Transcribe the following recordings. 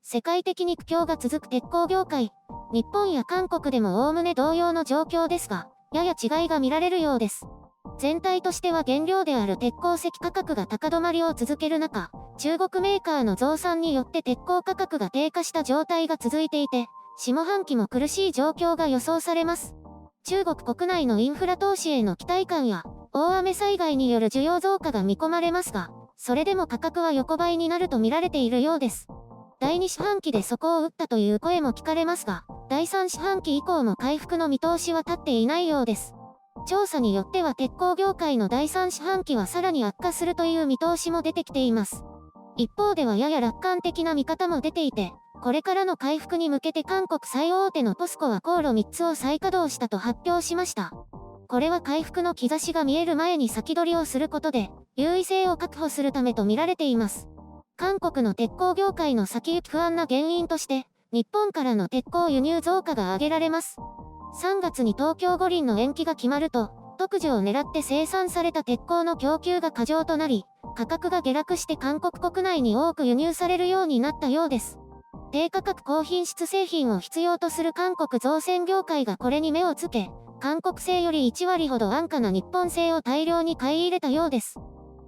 世界的に苦境が続く鉄鋼業界。日本や韓国でもおおむね同様の状況ですが、やや違いが見られるようです。全体としては原料である鉄鉱石価格が高止まりを続ける中、中国メーカーの増産によって鉄鋼価格が低下した状態が続いていて、下半期も苦しい状況が予想されます。中国国内のインフラ投資への期待感や、大雨災害による需要増加が見込まれますが、それでも価格は横ばいになると見られているようです。第2四半期で底を打ったという声も聞かれますが、第3四半期以降も回復の見通しは立っていないようです。調査によっては鉄鋼業界の第3四半期はさらに悪化するという見通しも出てきています。一方ではやや楽観的な見方も出ていて、これからの回復に向けて韓国最大手のポスコは高炉3つを再稼働したと発表しました。これは回復の兆しが見える前に先取りをすることで、優位性を確保するためと見られています。韓国の鉄鋼業界の先行き不安な原因として、日本からの鉄鋼輸入増加が挙げられます。3月に東京五輪の延期が決まると、特需を狙って生産された鉄鋼の供給が過剰となり、価格が下落して韓国国内に多く輸入されるようになったようです。低価格高品質製品を必要とする韓国造船業界がこれに目をつけ、韓国製より1割ほど安価な日本製を大量に買い入れたようです。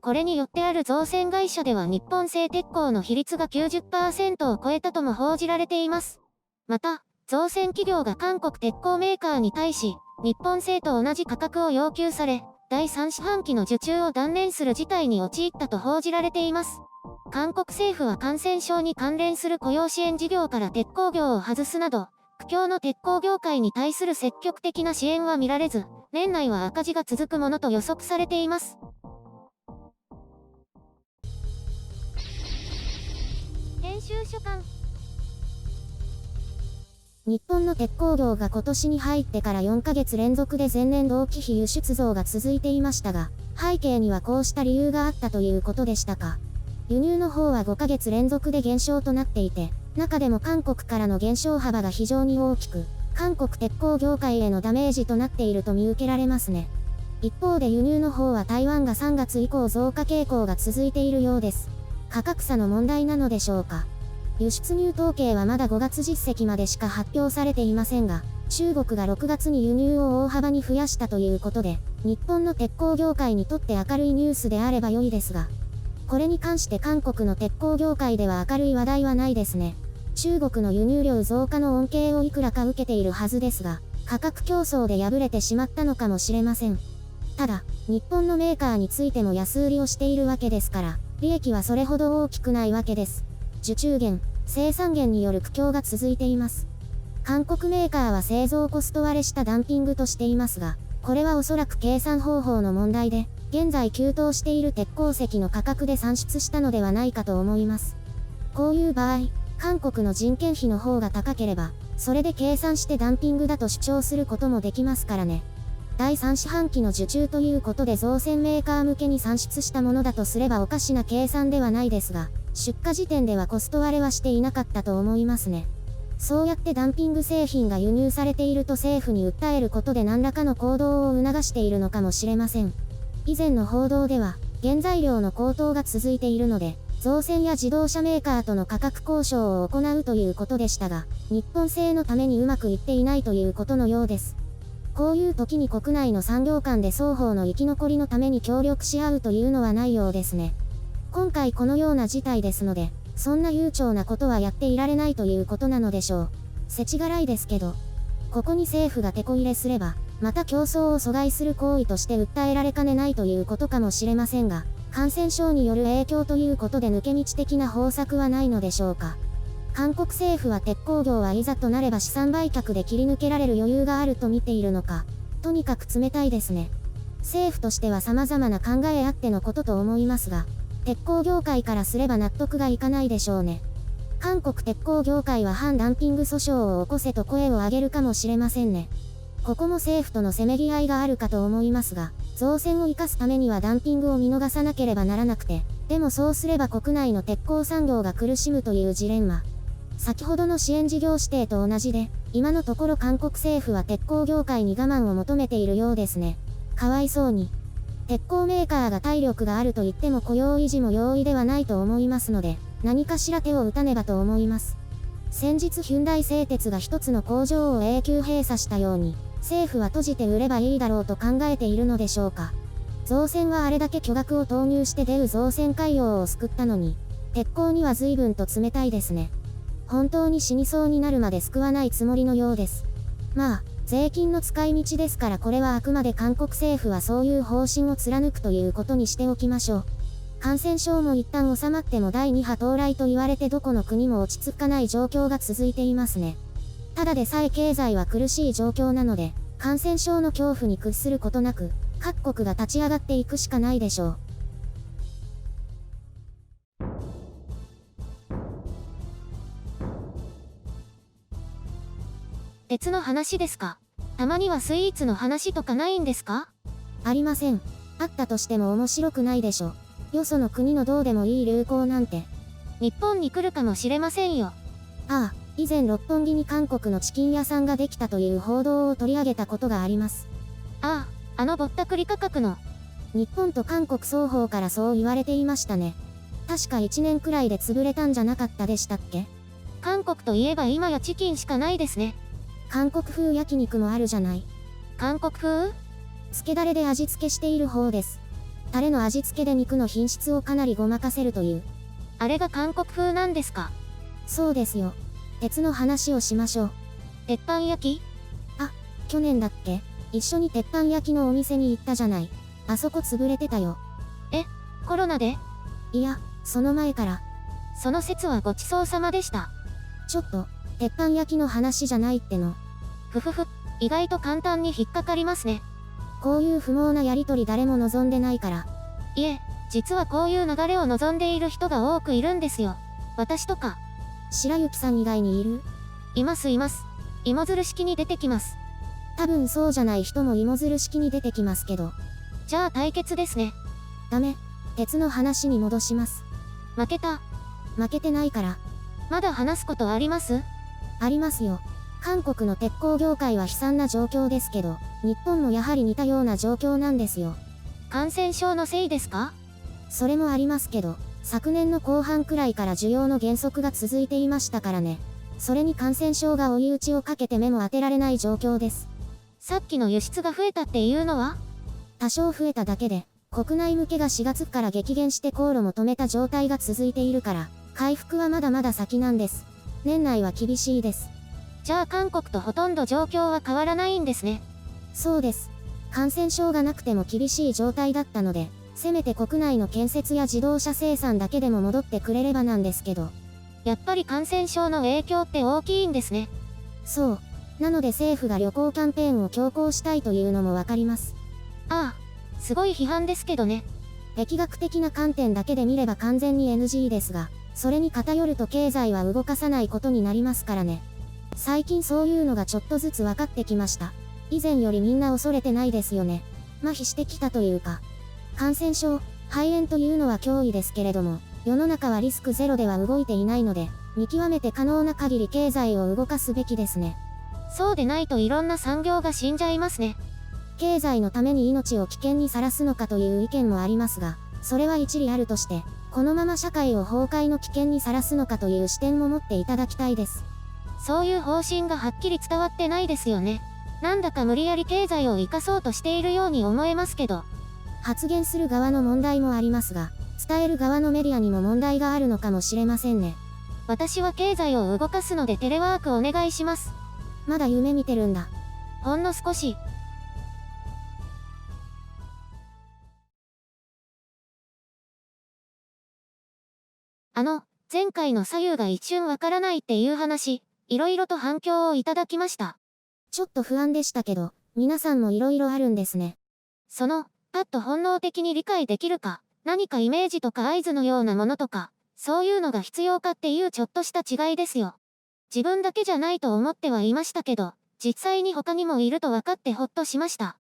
これによってある造船会社では日本製鉄鋼の比率が 90% を超えたとも報じられています。また、造船企業が韓国鉄鋼メーカーに対し、日本製と同じ価格を要求され、第3四半期の受注を断念する事態に陥ったと報じられています。韓国政府は感染症に関連する雇用支援事業から鉄鋼業を外すなど、苦境の鉄鋼業界に対する積極的な支援は見られず、年内は赤字が続くものと予測されています。編集所管。日本の鉄鋼業が今年に入ってから4ヶ月連続で前年同期比輸出増が続いていましたが、背景にはこうした理由があったということでしたか。輸入の方は5ヶ月連続で減少となっていて、中でも韓国からの減少幅が非常に大きく、韓国鉄鋼業界へのダメージとなっていると見受けられますね。一方で輸入の方は台湾が3月以降増加傾向が続いているようです。価格差の問題なのでしょうか。輸出入統計はまだ5月実績までしか発表されていませんが、中国が6月に輸入を大幅に増やしたということで、日本の鉄鋼業界にとって明るいニュースであれば良いですが、これに関して韓国の鉄鋼業界では明るい話題はないですね。中国の輸入量増加の恩恵をいくらか受けているはずですが、価格競争で敗れてしまったのかもしれません。ただ、日本のメーカーについても安売りをしているわけですから、利益はそれほど大きくないわけです。受注減、生産減による苦境が続いています。韓国メーカーは製造コスト割れしたダンピングとしていますが、これはおそらく計算方法の問題で、現在急騰している鉄鉱石の価格で算出したのではないかと思います。こういう場合、韓国の人件費の方が高ければ、それで計算してダンピングだと主張することもできますからね。第3四半期の受注ということで造船メーカー向けに算出したものだとすればおかしな計算ではないですが、出荷時点ではコスト割れはしていなかったと思いますね。そうやってダンピング製品が輸入されていると政府に訴えることで何らかの行動を促しているのかもしれません。以前の報道では、原材料の高騰が続いているので、造船や自動車メーカーとの価格交渉を行うということでしたが、日本製のためにうまくいっていないということのようです。こういう時に国内の産業間で双方の生き残りのために協力し合うというのはないようですね。今回このような事態ですので、そんな悠長なことはやっていられないということなのでしょう。世知辛いですけど、ここに政府が手こ入れすれば、また競争を阻害する行為として訴えられかねないということかもしれませんが、感染症による影響ということで抜け道的な方策はないのでしょうか。韓国政府は鉄鋼業はいざとなれば資産売却で切り抜けられる余裕があると見ているのか、とにかく冷たいですね。政府としては様々な考えあってのことと思いますが、鉄鋼業界からすれば納得がいかないでしょうね。韓国鉄鋼業界は反ダンピング訴訟を起こせと声を上げるかもしれませんね。ここも政府とのせめぎ合いがあるかと思いますが、造船を生かすためにはダンピングを見逃さなければならなくて、でもそうすれば国内の鉄鋼産業が苦しむというジレンマ。先ほどの支援事業指定と同じで、今のところ韓国政府は鉄鋼業界に我慢を求めているようですね。かわいそうに。鉄鋼メーカーが体力があると言っても雇用維持も容易ではないと思いますので、何かしら手を打たねばと思います。先日ヒュンダイ製鉄が一つの工場を永久閉鎖したように、政府は閉じて売ればいいだろうと考えているのでしょうか。造船はあれだけ巨額を投入して出る造船海洋を救ったのに、鉄鋼には随分と冷たいですね。本当に死にそうになるまで救わないつもりのようです。まあ、税金の使い道ですからこれはあくまで韓国政府はそういう方針を貫くということにしておきましょう。感染症も一旦収まっても第2波到来と言われてどこの国も落ち着かない状況が続いていますね。ただでさえ経済は苦しい状況なので、感染症の恐怖に屈することなく、各国が立ち上がっていくしかないでしょう。鉄の話ですか？たまにはスイーツの話とかないんですか？ありません。あったとしても面白くないでしょ。よその国のどうでもいい流行なんて。日本に来るかもしれませんよ。ああ、以前六本木に韓国のチキン屋さんができたという報道を取り上げたことがあります。ああ、ぼったくり価格の。日本と韓国双方からそう言われていましたね。確か1年くらいで潰れたんじゃなかったでしたっけ？韓国といえば今やチキンしかないですね。韓国風焼肉もあるじゃない。韓国風？漬けだれで味付けしている方です。タレの味付けで肉の品質をかなりごまかせるという。あれが韓国風なんですか？そうですよ。鉄の話をしましょう。鉄板焼き？あ、去年だっけ？一緒に鉄板焼きのお店に行ったじゃない。あそこ潰れてたよ。え、コロナで？いや、その前から。その説はごちそうさまでした。ちょっと、鉄板焼きの話じゃないっての。ふふふ、意外と簡単に引っかかりますね。こういう不毛なやりとり誰も望んでないから。いえ、実はこういう流れを望んでいる人が多くいるんですよ。私とか。白雪さん以外にいる？います。芋づる式に出てきます。多分そうじゃない人も芋づる式に出てきますけど。じゃあ対決ですね。ダメ。鉄の話に戻します。負けた。負けてないから。まだ話すことあります？ありますよ。韓国の鉄鋼業界は悲惨な状況ですけど、日本もやはり似たような状況なんですよ。感染症のせいですか？それもありますけど、昨年の後半くらいから需要の減速が続いていましたからね。それに感染症が追い打ちをかけて目も当てられない状況です。さっきの輸出が増えたっていうのは？多少増えただけで、国内向けが4月から激減して航路も止めた状態が続いているから、回復はまだまだ先なんです。年内は厳しいです。じゃあ韓国とほとんど状況は変わらないんですね。そうです。感染症がなくても厳しい状態だったので、せめて国内の建設や自動車生産だけでも戻ってくれればなんですけど。やっぱり感染症の影響って大きいんですね。そう。なので政府が旅行キャンペーンを強行したいというのもわかります。ああ、すごい批判ですけどね。疫学的な観点だけで見れば完全に NG ですが、それに偏ると経済は動かさないことになりますからね。最近そういうのがちょっとずつ分かってきました。以前よりみんな恐れてないですよね。麻痺してきたというか。感染症、肺炎というのは脅威ですけれども、世の中はリスクゼロでは動いていないので、見極めて可能な限り経済を動かすべきですね。そうでないといろんな産業が死んじゃいますね。経済のために命を危険にさらすのかという意見もありますが、それは一理あるとして、このまま社会を崩壊の危険にさらすのかという視点も持っていただきたいです。そういう方針がはっきり伝わってないですよね。なんだか無理やり経済を生かそうとしているように思えますけど。発言する側の問題もありますが、伝える側のメディアにも問題があるのかもしれませんね。私は経済を動かすのでテレワークお願いします。まだ夢見てるんだ。ほんの少し。前回の左右が一瞬わからないっていう話、いろいろと反響をいただきました。ちょっと不安でしたけど、皆さんもいろいろあるんですね。パッと本能的に理解できるか、何かイメージとか合図のようなものとか、そういうのが必要かっていうちょっとした違いですよ。自分だけじゃないと思ってはいましたけど、実際に他にもいると分かってほっとしました。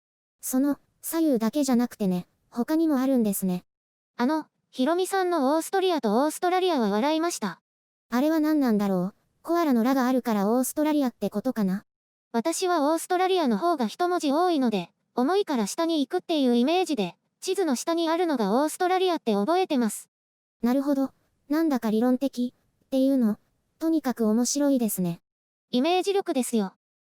左右だけじゃなくてね、他にもあるんですね。ひろみさんのオーストリアとオーストラリアは笑いました。あれは何なんだろう。コアラのラがあるからオーストラリアってことかな。私はオーストラリアの方が一文字多いので、重いから下に行くっていうイメージで、地図の下にあるのがオーストラリアって覚えてます。なるほど。なんだか理論的っていうの。とにかく面白いですね。イメージ力ですよ。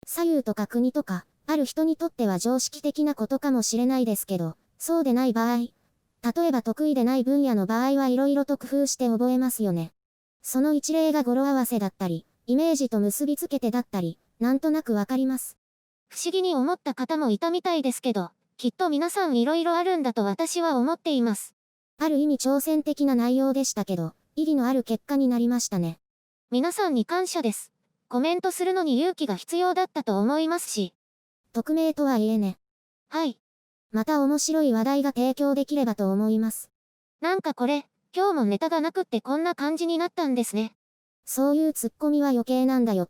左右とか国とか、ある人にとっては常識的なことかもしれないですけど、そうでない場合、例えば得意でない分野の場合はいろいろと工夫して覚えますよね。その一例が語呂合わせだったり、イメージと結びつけてだったり、なんとなくわかります。不思議に思った方もいたみたいですけど、きっと皆さんいろいろあるんだと私は思っています。ある意味挑戦的な内容でしたけど、意義のある結果になりましたね。皆さんに感謝です。コメントするのに勇気が必要だったと思いますし。匿名とはいえね。はい。また面白い話題が提供できればと思います。なんかこれ、今日もネタがなくってこんな感じになったんですね。そういうツッコミは余計なんだよ。